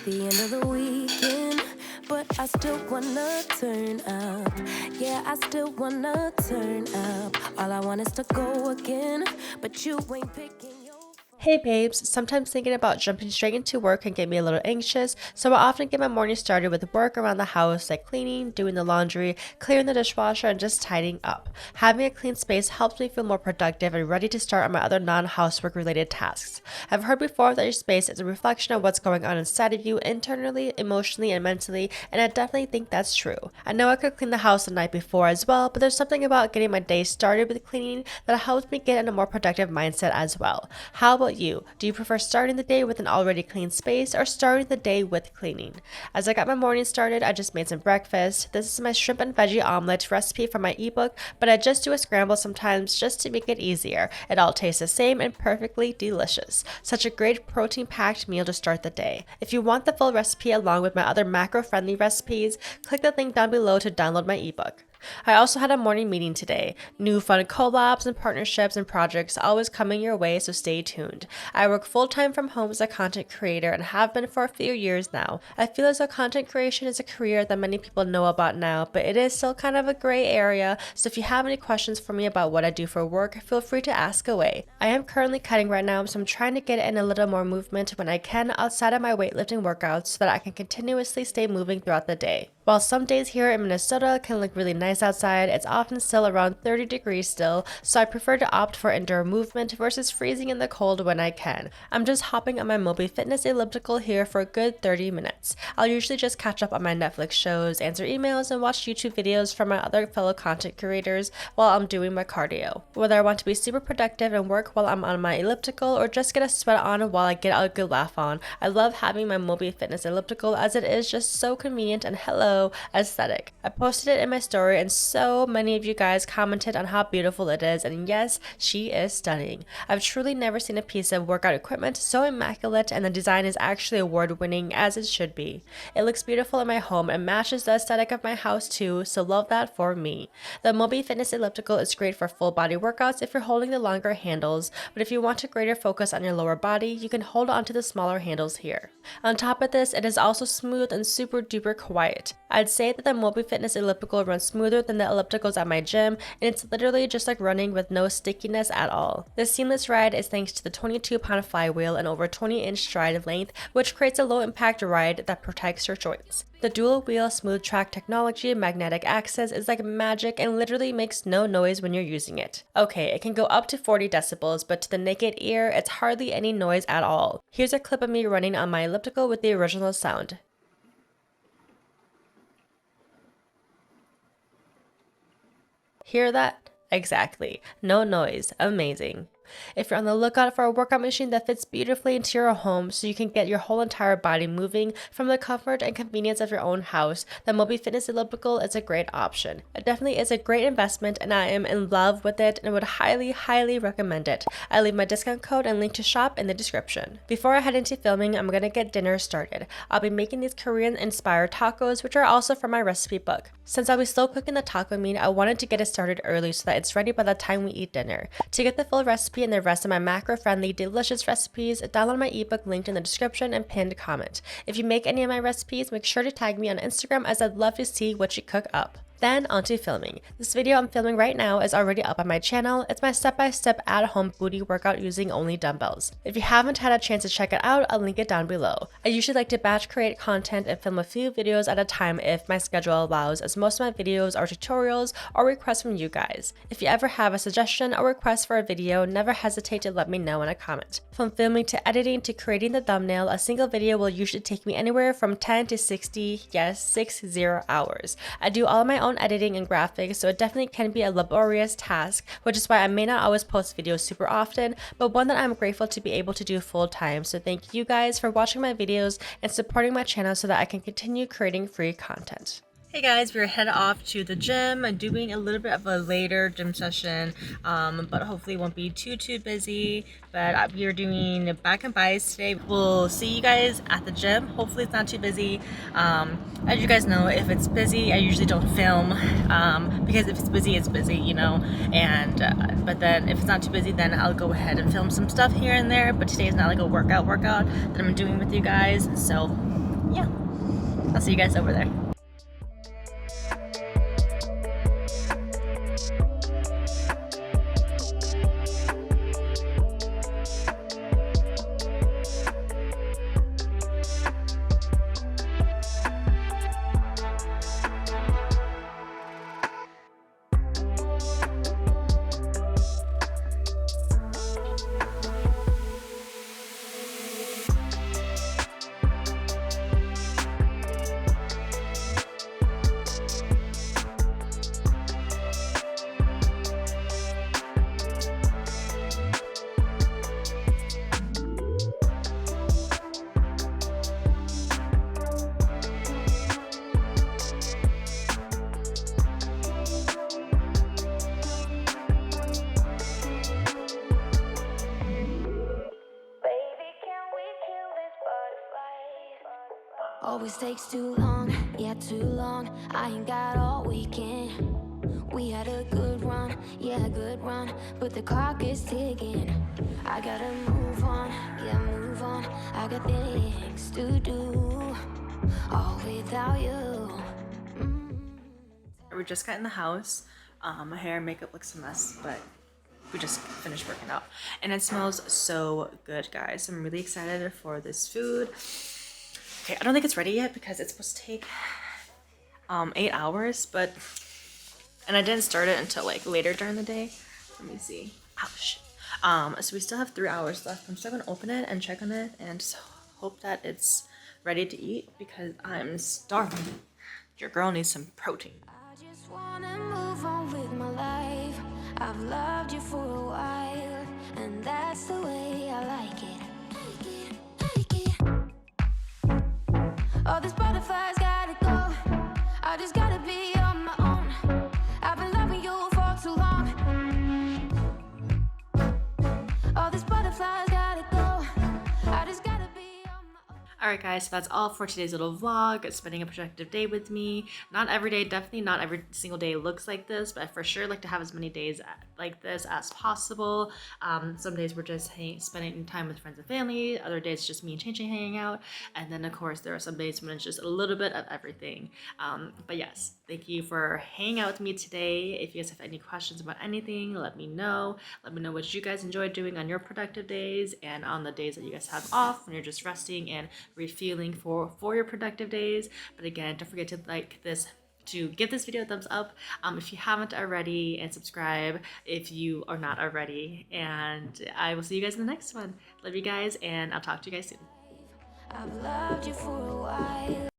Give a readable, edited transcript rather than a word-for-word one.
the end of the weekend, but I still wanna turn up. Yeah, I still wanna turn up. All I want is to go again, but you ain't picking your... Hey babes, sometimes thinking about jumping straight into work can get me a little anxious, so I often get my morning started with work around the house like cleaning, doing the laundry, clearing the dishwasher, and just tidying up. Having a clean space helps me feel more productive and ready to start on my other non-housework related tasks. I've heard before that your space is a reflection of what's going on inside of you internally, emotionally, and mentally, and I definitely think that's true. I know I could clean the house the night before as well, but there's something about getting my day started with cleaning that helps me get in a more productive mindset as well. How about you? Do you prefer starting the day with an already clean space or starting the day with cleaning? As I got my morning started, I just made some breakfast. This is my shrimp and veggie omelet recipe from my ebook, but I just do a scramble sometimes just to make it easier. It all tastes the same and perfectly delicious. Such a great protein-packed meal to start the day. If you want the full recipe along with my other macro-friendly recipes, click the link down below to download my ebook. I also had a morning meeting today. New fun collabs and partnerships and projects always coming your way, so stay tuned. I work full-time from home as a content creator and have been for a few years now. I feel as though content creation is a career that many people know about now, but it is still kind of a gray area, so if you have any questions for me about what I do for work, feel free to ask away. I am currently cutting right now, so I'm trying to get in a little more movement when I can outside of my weightlifting workouts so that I can continuously stay moving throughout the day. While some days here in Minnesota can look really nice outside, it's often still around 30 degrees still, so I prefer to opt for indoor movement versus freezing in the cold when I can. I'm just hopping on my MobiFitness elliptical here for a good 30 minutes. I'll usually just catch up on my Netflix shows, answer emails, and watch YouTube videos from my other fellow content creators while I'm doing my cardio. Whether I want to be super productive and work while I'm on my elliptical or just get a sweat on while I get a good laugh on, I love having my MobiFitness elliptical as it is just so convenient and aesthetic. I posted it in my story and so many of you guys commented on how beautiful it is, and yes, she is stunning. I've truly never seen a piece of workout equipment so immaculate, and the design is actually award-winning as it should be. It looks beautiful in my home and matches the aesthetic of my house too, so love that for me. The MobiFitness elliptical is great for full body workouts if you're holding the longer handles, but if you want a greater focus on your lower body, you can hold onto the smaller handles here. On top of this, it is also smooth and super duper quiet. I'd say that the MobiFitness elliptical runs smoother than the ellipticals at my gym, and it's literally just like running with no stickiness at all. This seamless ride is thanks to the 22-pound flywheel and over 20-inch stride length, which creates a low-impact ride that protects your joints. The dual-wheel smooth track technology and magnetic axis is like magic and literally makes no noise when you're using it. Okay, it can go up to 40 decibels, but to the naked ear, it's hardly any noise at all. Here's a clip of me running on my elliptical with the original sound. Hear that? Exactly. No noise. Amazing. If you're on the lookout for a workout machine that fits beautifully into your home so you can get your whole entire body moving from the comfort and convenience of your own house, the MobiFitness elliptical is a great option. It definitely is a great investment and I am in love with it and would highly recommend it. I leave my discount code and link to shop in the description. Before I head into filming, I'm gonna get dinner started. I'll be making these Korean inspired tacos, which are also from my recipe book. Since I'll be slow cooking the taco meat, I wanted to get it started early so that it's ready by the time we eat dinner. To get the full recipe and the rest of my macro-friendly, delicious recipes, download my ebook linked in the description and pinned comment. If you make any of my recipes, make sure to tag me on Instagram as I'd love to see what you cook up. Then onto filming. This video I'm filming right now is already up on my channel. It's my step-by-step at-home booty workout using only dumbbells. If you haven't had a chance to check it out, I'll link it down below. I usually like to batch create content and film a few videos at a time if my schedule allows, as most of my videos are tutorials or requests from you guys. If you ever have a suggestion or request for a video, never hesitate to let me know in a comment. From filming to editing to creating the thumbnail, a single video will usually take me anywhere from 10 to 60, yes, 60 hours. I do all of my own editing and graphics, so it definitely can be a laborious task, which is why I may not always post videos super often, but one that I'm grateful to be able to do full time. So thank you guys for watching my videos and supporting my channel so that I can continue creating free content. Hey guys, we're headed off to the gym. I'm doing a little bit of a later gym session, but hopefully it won't be too busy. But we are doing back and buys today. We'll see you guys at the gym. Hopefully it's not too busy. As you guys know, if it's busy, I usually don't film because if it's busy, you know. And but then if it's not too busy, then I'll go ahead and film some stuff here and there. But today is not like a workout that I'm doing with you guys, so yeah, I'll see you guys over there. Always takes too long, yeah, too long. I ain't got all weekend. We had a good run, yeah, good run, but the clock is ticking. I gotta move on, yeah, move on. I got things to do, all without you. We just got in the house. My hair and makeup looks a mess, but we just finished working out. And it smells so good, guys. I'm really excited for this food. Okay, I don't think it's ready yet because it's supposed to take 8 hours, and I didn't start it until like later during the day. Let me see. Ouch. So we still have 3 hours left. I'm still gonna open it and check on it and just hope that it's ready to eat because I'm starving. Your girl needs some protein. I just wanna move on with my life. I've loved you for a while, and that's the way I like it. All these butterflies gotta go. I just gotta be on my own. I've been loving you for too long. All these butterflies gotta go. I just gotta be on my own. Alright guys, so that's all for today's little vlog. Spending a productive day with me. Not every day, definitely not every single day looks like this, but I for sure like to have as many days like this as possible. Some days we're just spending time with friends and family. Other days just me and Ching hanging out. And then of course there are some days when it's just a little bit of everything. But yes, thank you for hanging out with me today. If you guys have any questions about anything, let me know. Let me know what you guys enjoy doing on your productive days and on the days that you guys have off when you're just resting and refueling for your productive days. But again, don't forget to give this video a thumbs up if you haven't already, and subscribe if you are not already. And I will see you guys in the next one. Love you guys, and I'll talk to you guys soon. I've loved you for a while.